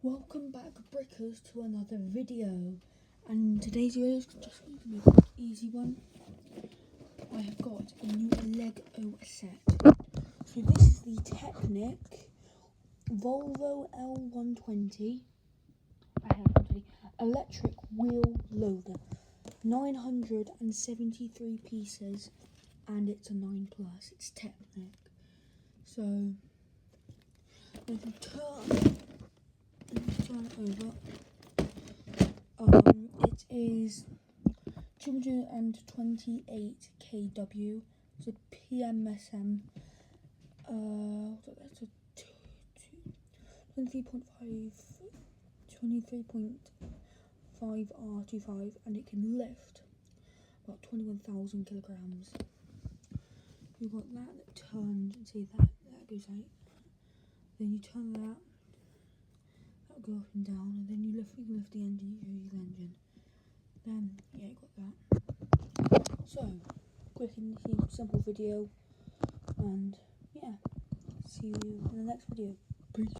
Welcome back, Brickers, to another video. And today's video is just going to be an easy one. I have got a new Lego set. So this is the Technic Volvo L120 electric wheel loader. 973 pieces, and it's a 9+. It's Technic. So if you turn it over, it is 228 kW. It's a PMSM. That's a 23.5 R25, and it can lift about 21,000 kilograms. You've got that turns, and see that goes out. Then you turn that. That'll go up and down, and then you can lift the engine. You use the engine. Then yeah, you got that. So quick and simple video, and yeah, see you in the next video. Peace.